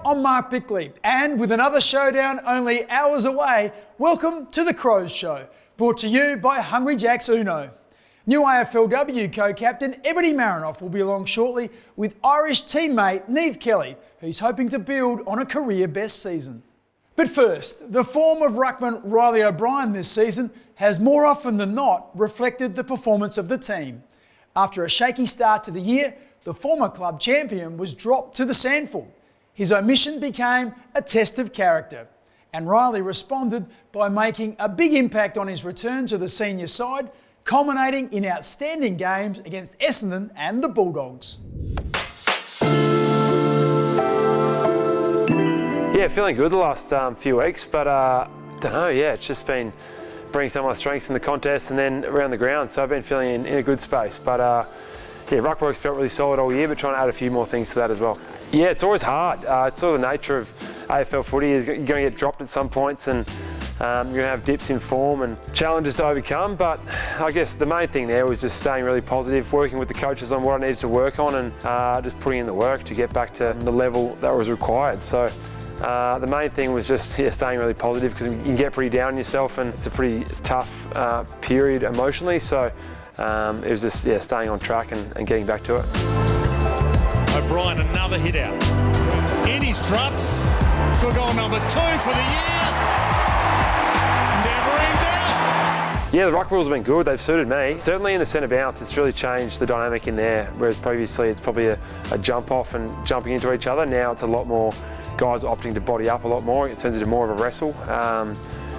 I'm Mark Bickley, and with another showdown only hours away, welcome to the Crows Show, brought to you by Hungry Jack's Uno. New AFLW co-captain Ebony Marinoff will be along shortly with Irish teammate Niamh Kelly, who's hoping to build on a career best season. But first, the form of ruckman Riley O'Brien this season has more often than not reflected the performance of the team. After a shaky start to the year, the former club champion was dropped to the sandful. His omission became a test of character, and Riley responded by making a big impact on his return to the senior side, culminating in outstanding games against Essendon and the Bulldogs. Yeah, feeling good the last few weeks, but don't know, yeah, it's just been bringing some of my strengths in the contest and then around the ground, so I've been feeling in a good space. But yeah, ruckwork's felt really solid all year, but trying to add a few more things to that as well. Yeah, it's always hard. It's sort of the nature of AFL footy. You're going to get dropped at some points and you're going to have dips in form and challenges to overcome, but I guess the main thing there was just staying really positive, working with the coaches on what I needed to work on and just putting in the work to get back to the level that was required. So the main thing was just staying really positive, because you can get pretty down on yourself and it's a pretty tough period emotionally. So it was just staying on track and getting back to it. O'Brien, another hit out. In he struts. Good goal number 2 for the year. Never in doubt. Yeah, the ruck rules have been good. They've suited me. Certainly in the centre bounce, it's really changed the dynamic in there. Whereas previously it's probably a jump off and jumping into each other. Now it's a lot more guys opting to body up a lot more. It turns into more of a wrestle,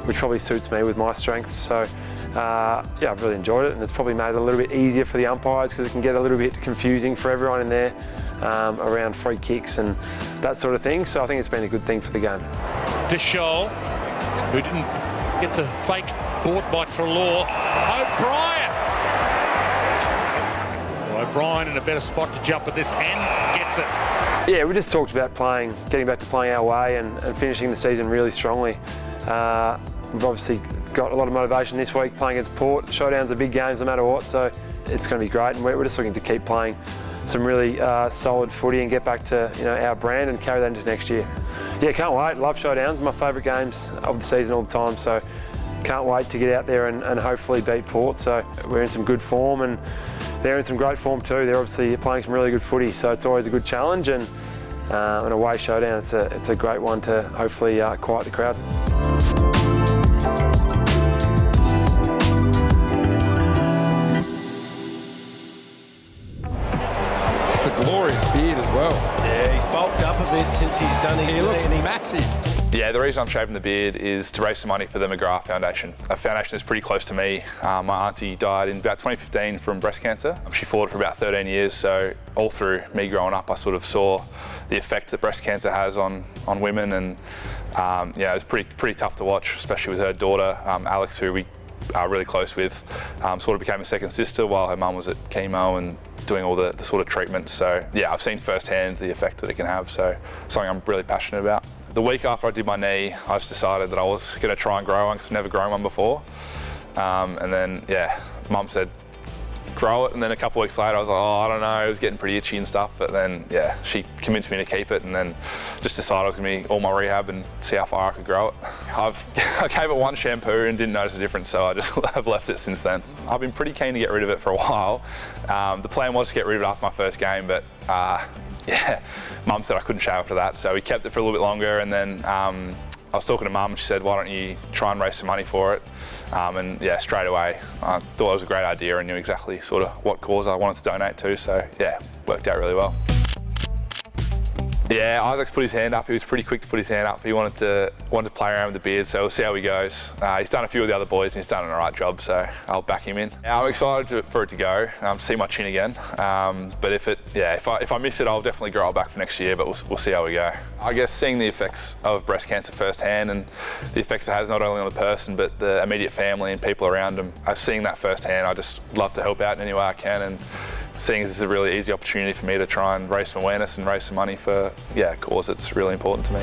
which probably suits me with my strengths. So yeah, I've really enjoyed it, and it's probably made it a little bit easier for the umpires, because it can get a little bit confusing for everyone in there around free kicks and that sort of thing. So I think it's been a good thing for the game. Deshaw, who didn't get the fake bought by Treloar. O'Brien in a better spot to jump at this and gets it. Yeah, we just talked about getting back to playing our way and finishing the season really strongly. We've obviously got a lot of motivation this week playing against Port. Showdown's a big game no matter what, so it's going to be great, and we're just looking to keep playing some really solid footy and get back to our brand and carry that into next year. Yeah, can't wait. Love Showdowns, my favourite games of the season all the time, so can't wait to get out there and hopefully beat Port. So we're in some good form, and they're in some great form too. They're obviously playing some really good footy, so it's always a good challenge, and an away showdown, it's a great one to hopefully quiet the crowd. It's a glorious beard as well. Yeah, he's bulked up a bit since he's done his... He looks massive. Yeah, the reason I'm shaving the beard is to raise some money for the McGrath Foundation. A foundation that's pretty close to me. My auntie died in about 2015 from breast cancer. She fought for about 13 years, so all through me growing up, I sort of saw the effect that breast cancer has on women, and yeah, it was pretty tough to watch, especially with her daughter, Alex, who we are really close with, sort of became a second sister while her mum was at chemo and doing all the sort of treatments. So yeah, I've seen firsthand the effect that it can have, so something I'm really passionate about. The week after I did my knee, I just decided that I was going to try and grow one, because I've never grown one before. And then, yeah, Mum said, grow it. And then a couple of weeks later, I was like, oh, I don't know, it was getting pretty itchy and stuff. But then, yeah, she convinced me to keep it, and then just decided I was going to be all my rehab and see how far I could grow it. I gave it one shampoo and didn't notice a difference, so I just have left it since then. I've been pretty keen to get rid of it for a while. The plan was to get rid of it after my first game, but yeah, Mum said I couldn't shave after that, so we kept it for a little bit longer, and then I was talking to Mum and she said, why don't you try and raise some money for it? And yeah, straight away, I thought it was a great idea and knew exactly sort of what cause I wanted to donate to, so yeah, worked out really well. Yeah, Isaac's put his hand up. He was pretty quick to put his hand up. He wanted to play around with the beard, so we'll see how he goes. He's done a few of the other boys and he's done an alright job, so I'll back him in. I'm excited for it to go, see my chin again. But if I miss it, I'll definitely grow it back for next year, but we'll see how we go. I guess seeing the effects of breast cancer firsthand and the effects it has not only on the person, but the immediate family and people around them, seeing that firsthand, I just love to help out in any way I can. And seeing as this is a really easy opportunity for me to try and raise some awareness and raise some money for a cause that's really important to me.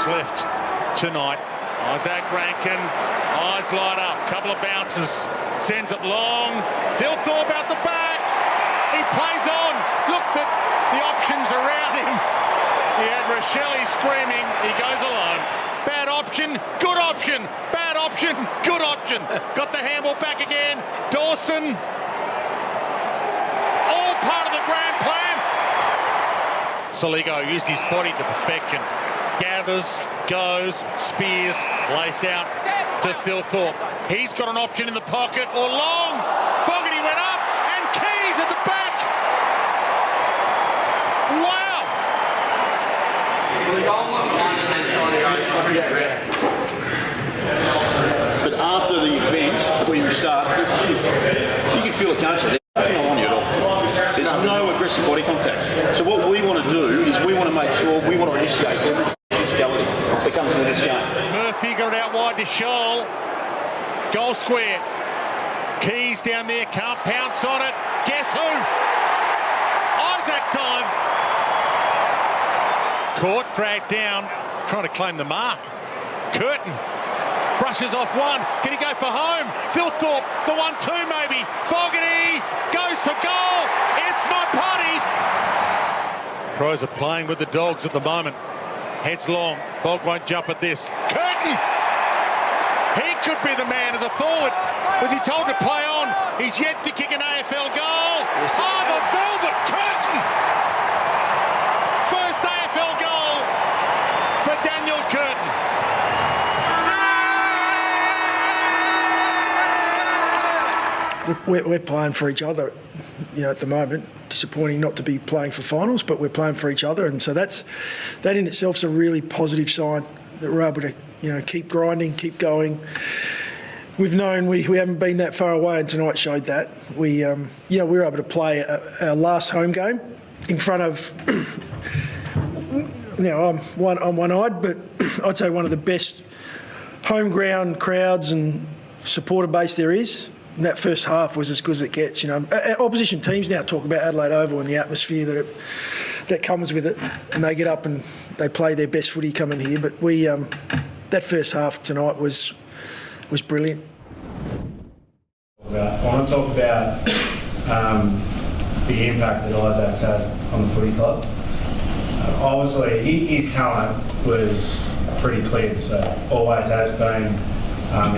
seconds left tonight. Isaac Ranken, eyes light up, couple of bounces, sends it long. Phil Thorpe out the back. He plays on. Look at the options around him. He had Rochelle screaming. He goes alone. Bad option, good option. Bad option, good option. Got the handball back again. Dawson. All part of the grand plan. Soligo used his body to perfection. Gathers, goes, spears, lace out to Phil Thorpe. He's got an option in the pocket or long. Fogarty went up and Keys at the back. Wow. But after the event, when you start, you can feel it, can't you? There's nothing on you at all. There's no aggressive body contact. So what we want to do is we want to make sure we want to initiate every physicality that comes into this game. Murphy got it out wide to Scholl. Goal square. Keys down there, can't pounce on it. Guess who? Isaac time. Caught, dragged down, trying to claim the mark. Curtin brushes off one. Can he go for home? Phil Thorpe, the 1-2 maybe. Fogarty goes for goal. It's my party. Crows are playing with the Dogs at the moment. Heads long. Fog won't jump at this. Curtin. He could be the man as a forward. Was he told to play on? He's yet to kick an AFL goal. Yes, the velvet Curtin. First AFL goal for Daniel Curtin. We're playing for each other, at the moment. Disappointing not to be playing for finals, but we're playing for each other, and so that in itself is a really positive sign that we're able to, keep grinding, keep going. We've known we haven't been that far away, and tonight showed that. We were able to play our last home game in front of. I'm one-eyed, but I'd say one of the best home ground crowds and supporter base there is. And that first half was as good as it gets. Opposition teams now talk about Adelaide Oval and the atmosphere that comes with it, and they get up and they play their best footy coming here. But that first half tonight was brilliant. I want to talk about the impact that Isaac's had on the footy club. Obviously, his talent was pretty clear, so always has been.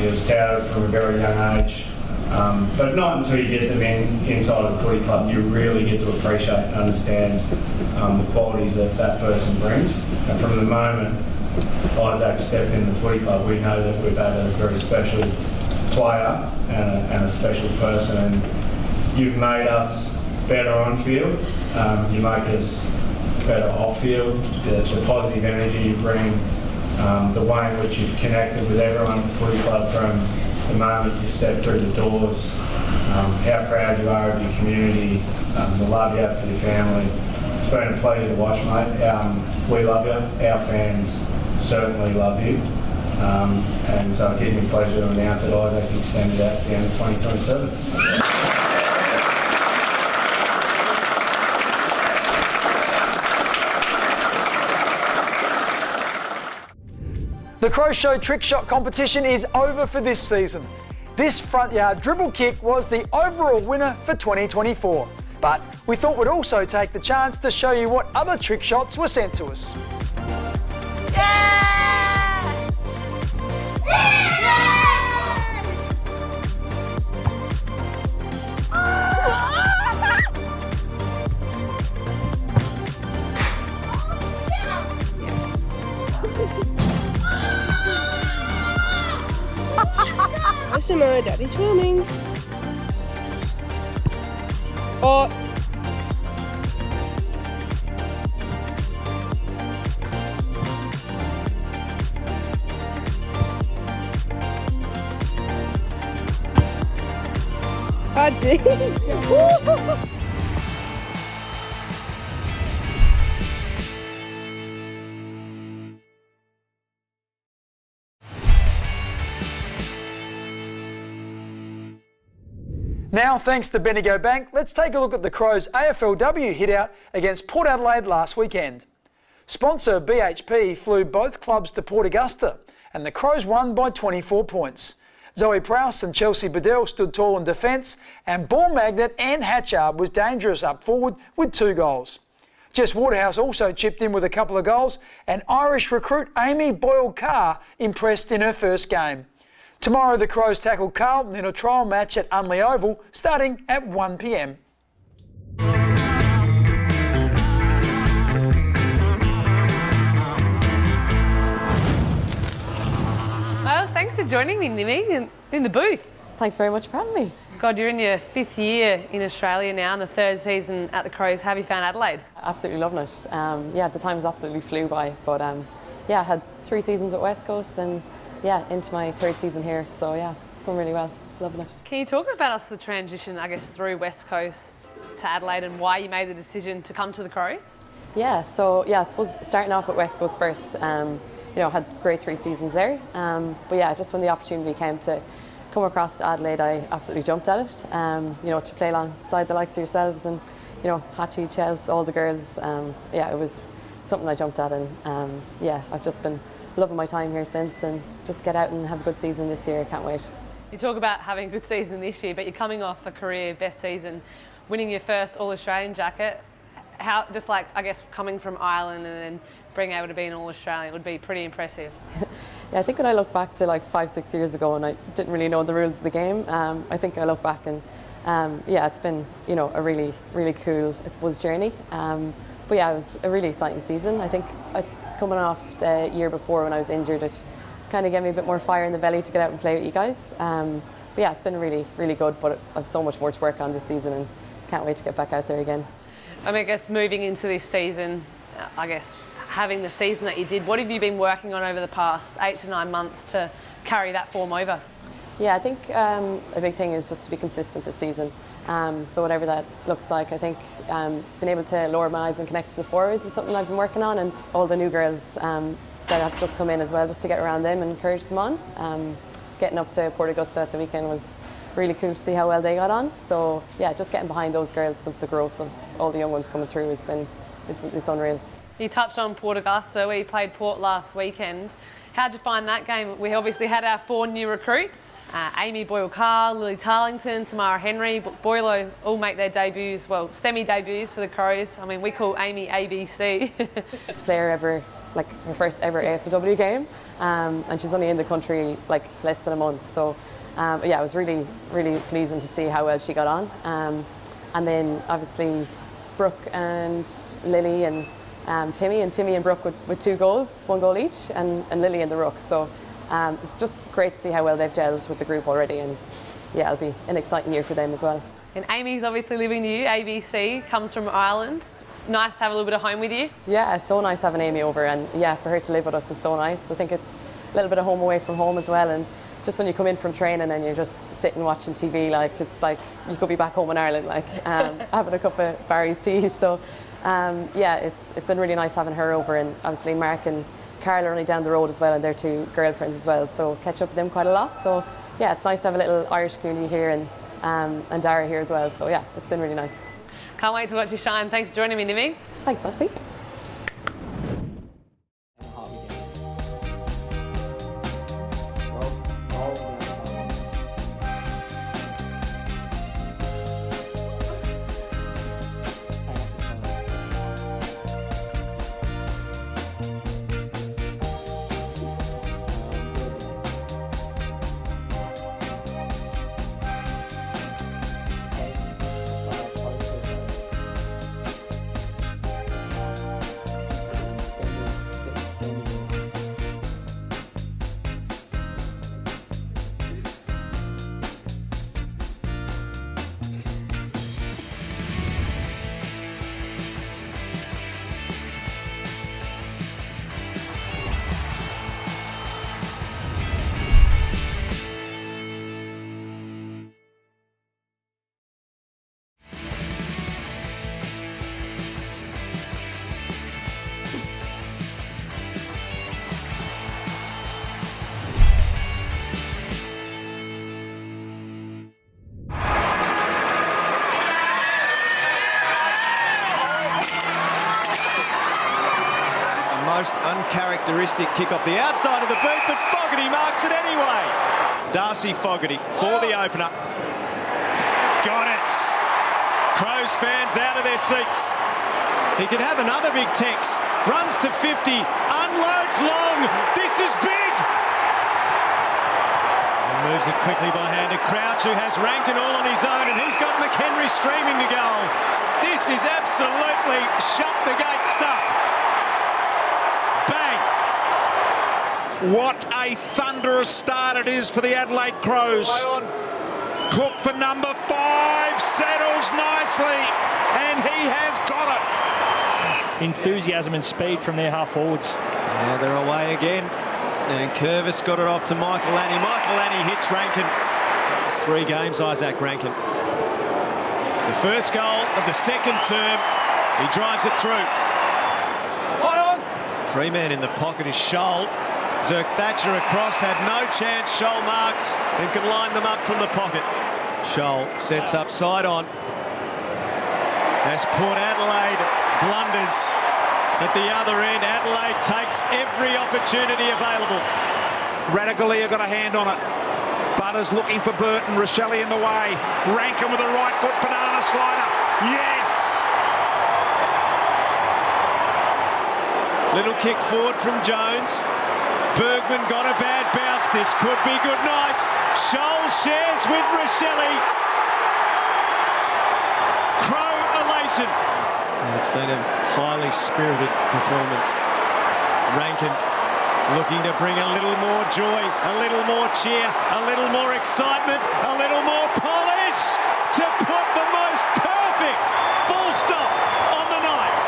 He was touted from a very young age. But not until you get them inside of the footy club, you really get to appreciate and understand the qualities that person brings. And from the moment Isaac stepped in the footy club, we know that we've had a very special player and a special person. And you've made us better on field, you make us better off field, the positive energy you bring, the way in which you've connected with everyone at the footy club from the moment you step through the doors, how proud you are of your community, the love you have for your family. It's been a pleasure to watch, mate. We love you, our fans certainly love you, and so it gives me pleasure to announce that Isaac extended out at the end of 2027. The Crow Show trick shot competition is over for this season. This front yard dribble kick was the overall winner for 2024. But we thought we'd also take the chance to show you what other trick shots were sent to us. SMO, Daddy's filming. Oh. That's it. Now, thanks to Bendigo Bank, let's take a look at the Crows' AFLW hit-out against Port Adelaide last weekend. Sponsor BHP flew both clubs to Port Augusta, and the Crows won by 24 points. Zoe Prowse and Chelsea Bedell stood tall in defence, and ball magnet Anne Hatchard was dangerous up forward with 2 goals. Jess Waterhouse also chipped in with a couple of goals, and Irish recruit Amy Boyle-Carr impressed in her first game. Tomorrow the Crows tackle Carlton in a trial match at Unley Oval, starting at 1 p.m. Well, thanks for joining me, Nimi, in the booth. Thanks very much for having me. God, you're in your 5th year in Australia now, and the 3rd season at the Crows. How have you found Adelaide? Absolutely loving it. Yeah, the time's absolutely flew by, but yeah, I had 3 seasons at West Coast and yeah, into my 3rd season here. So yeah, it's going really well. Loving it. Can you talk about us the transition, I guess, through West Coast to Adelaide and why you made the decision to come to the Crows? Yeah, so yeah, I suppose starting off at West Coast first, you know, had great 3 seasons there. But yeah, just when the opportunity came to come across to Adelaide, I absolutely jumped at it. You know, to play alongside the likes of yourselves and, you know, Hatchie, Chels, all the girls. Yeah, it was something I jumped at, and yeah, I've just been loving my time here since, and just get out and have a good season this year. I can't wait. You talk about having a good season this year, but you're coming off a career best season, winning your first All-Australian jacket. How, just like, I guess, coming from Ireland and then being able to be an All-Australian would be pretty impressive. Yeah, I think when I look back to like 5-6 years ago and I didn't really know the rules of the game, I think I look back and yeah, it's been, you know, a really, really cool, I suppose, journey. But yeah, it was a really exciting season. I think coming off the year before when I was injured, it kind of gave me a bit more fire in the belly to get out and play with you guys. But yeah, it's been really, really good, but I have so much more to work on this season and can't wait to get back out there again. I mean, I guess moving into this season, I guess having the season that you did, what have you been working on over the past 8 to 9 months to carry that form over? Yeah, I think a big thing is just to be consistent this season. So whatever that looks like, I think being able to lower my eyes and connect to the forwards is something I've been working on, and all the new girls that have just come in as well, just to get around them and encourage them on. Getting up to Port Augusta at the weekend was really cool to see how well they got on. So yeah, just getting behind those girls, because the growth of all the young ones coming through has been, it's unreal. You touched on Port Augusta. We played Port last weekend. How'd you find that game? We obviously had our 4 new recruits. Amy Boyle-Carr, Lily Tarlington, Tamara Henry, Boylo all make their debuts, well, semi-debuts for the Crows. I mean, we call Amy ABC. First player ever, like her first ever AFLW game, and she's only in the country like less than a month. So yeah, it was really, really pleasing to see how well she got on. And then obviously Brooke and Lily and Timmy and Brooke with 2 goals, 1 goal each, and Lily in the ruck. So it's just great to see how well they've gelled with the group already, and yeah, it'll be an exciting year for them as well. And Amy's obviously living you. ABC comes from Ireland. Nice to have a little bit of home with you. Yeah, it's so nice having Amy over, and yeah, for her to live with us is so nice. I think it's a little bit of home away from home as well, and just when you come in from training and you're just sitting watching TV, like it's like you could be back home in Ireland, like having a cup of Barry's tea. So yeah, it's been really nice having her over, and obviously Mark and Carl are only down the road as well, and they're 2 girlfriends as well, so catch up with them quite a lot. So yeah, it's nice to have a little Irish community here, and Dara here as well. So yeah, it's been really nice. Can't wait to watch you shine. Thanks for joining me, Nimi. Thanks, Sophie. uncharacteristic kick off the outside of the boot, but Fogarty marks it anyway. Darcy Fogarty for the opener. Got it. Crows fans out of their seats. He could have another big tex. Runs to 50, unloads long. This is big. And moves it quickly by hand to Crouch, who has Ranken all on his own, and he's got McHenry streaming to goal. This is absolutely shut the gate stuff. Bang. What a thunderous start it is for the Adelaide Crows. Cook for number 5, settles nicely, and he has got it. Enthusiasm and speed from their half forwards. Yeah, they're away again. And Curvis got it off to Michael Lanny. Michael Lanny hits Ranken. 3 games, Isaac Ranken. The first goal of the second term. He drives it through. Free man in the pocket is Scholl. Zerk Thatcher across, had no chance. Scholl marks and can line them up from the pocket. Scholl sets up side on. As Port Adelaide blunders at the other end, Adelaide takes every opportunity available. Radically got a hand on it. Butters looking for Burton. Rochelle in the way. Ranken with a right foot banana slider. Yes! Little kick forward from Jones. Bergman got a bad bounce. This could be good night. Scholl shares with Rochelle. Crow elation. It's been a highly spirited performance. Ranken looking to bring a little more joy, a little more cheer, a little more excitement, a little more polish to put the most perfect full stop on the night.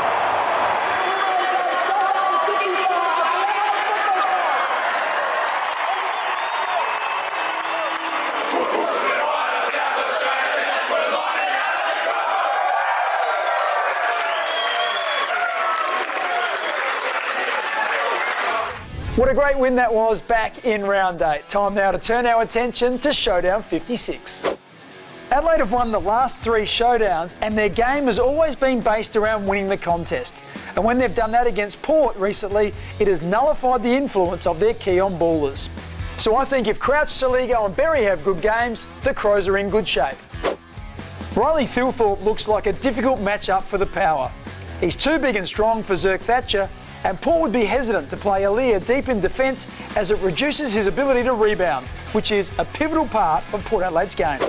What a great win that was back in round 8. Time now to turn our attention to Showdown 56. Adelaide have won the last 3 showdowns and their game has always been based around winning the contest. And when they've done that against Port recently, it has nullified the influence of their key on ballers. So I think if Crouch, Saligo and Berry have good games, the Crows are in good shape. Riley Thilthorpe looks like a difficult matchup for the power. He's too big and strong for Zerk Thatcher, and Port would be hesitant to play Aaliyah deep in defence as it reduces his ability to rebound, which is a pivotal part of Port Adelaide's game.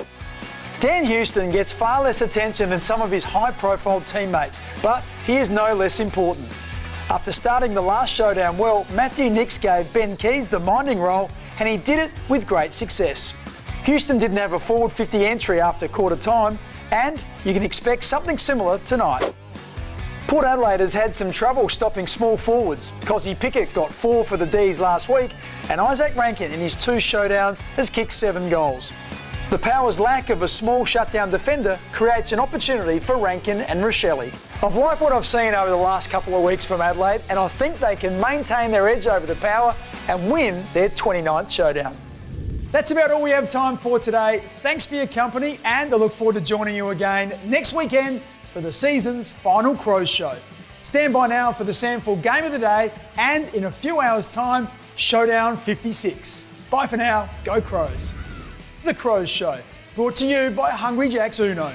Dan Houston gets far less attention than some of his high-profile teammates, but he is no less important. After starting the last showdown well, Matthew Nix gave Ben Keys the minding role, and he did it with great success. Houston didn't have a forward 50 entry after quarter time, and you can expect something similar tonight. Port Adelaide has had some trouble stopping small forwards. Cozzy Pickett got 4 for the D's last week, and Isaac Ranken in his 2 showdowns has kicked 7 goals. The Power's lack of a small shutdown defender creates an opportunity for Ranken and Rochelle. I've liked what I've seen over the last couple of weeks from Adelaide, and I think they can maintain their edge over the Power and win their 29th showdown. That's about all we have time for today. Thanks for your company, and I look forward to joining you again next weekend for the season's final Crows show. Stand by now for the SANFL Game of the Day and in a few hours' time, Showdown 56. Bye for now, go Crows. The Crows Show, brought to you by Hungry Jack's Uno.